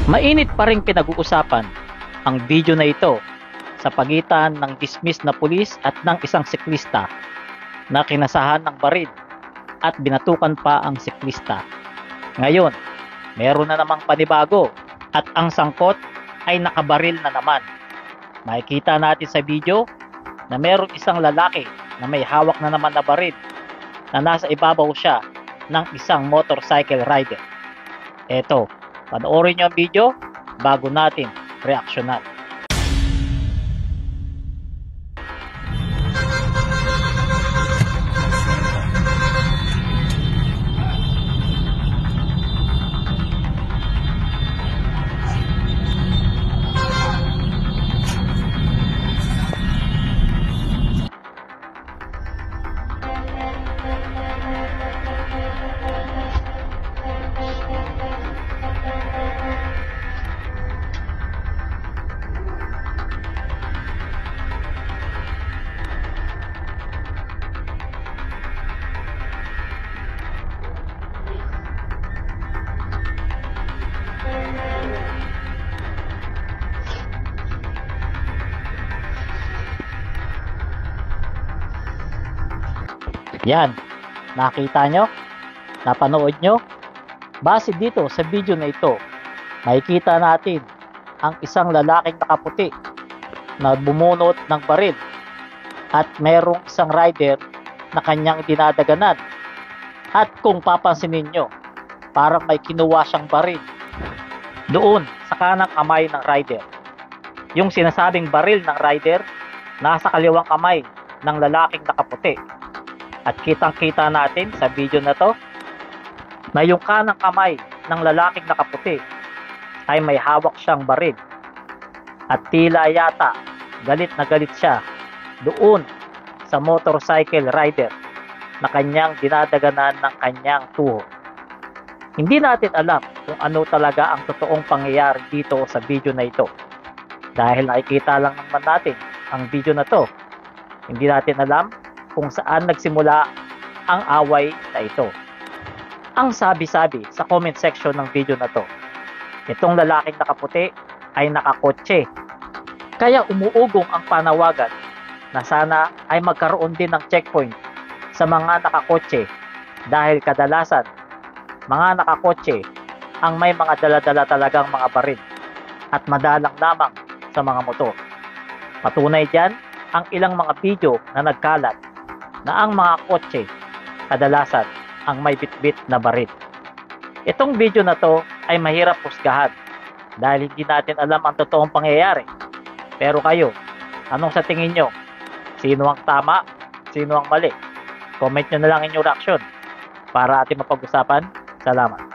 Mainit pa ring pinag-uusapan ang video na ito sa pagitan ng dismiss na pulis at ng isang siklista na kinasahan ng baril at binatukan pa ang siklista. Ngayon, meron na namang panibago at ang sangkot ay nakabaril na naman. Makikita natin sa video na meron isang lalaki na may hawak na naman na baril na nasa ibabaw siya ng isang motorcycle rider. Eto, panoorin nyo ang video bago natin reaksyonan. Yan, nakita nyo? Napanood nyo? Base dito sa video na ito, makikita natin ang isang lalaking nakaputi na bumunot ng baril at merong isang rider na kanyang dinadaganan. At kung papansinin nyo, parang may kinuha siyang baril doon sa kanang kamay ng rider. Yung sinasabing baril ng rider nasa kaliwang kamay ng lalaking nakaputi. At kitang-kita natin sa video na to na yung kanang kamay ng lalaking nakaputi ay may hawak siyang baril. At tila yata galit na galit siya doon sa motorcycle rider na kanyang dinadaganan ng kanyang tuhod. Hindi natin alam kung ano talaga ang totoong pangyayari dito sa video na ito. Dahil nakikita lang naman natin ang video na to, hindi natin alam kung saan nagsimula ang away na ito. Ang sabi-sabi sa comment section ng video na to, itong lalaking nakaputi ay nakakotse. Kaya umuugong ang panawagan na sana ay magkaroon din ng checkpoint sa mga nakakotse dahil kadalasan mga nakakotse ang may mga dala-dala talagang mga baril at madalang lamang sa mga motor. Patunay dyan ang ilang mga video na nagkalat na ang mga kotse kadalasan ang may bitbit na baril. Itong video na to ay mahirap husgahan dahil hindi natin alam ang totoong pangyayari. Pero kayo, anong sa tingin nyo? Sino ang tama? Sino ang mali? Comment nyo na lang inyong reaksyon para ating mapag-usapan. Salamat.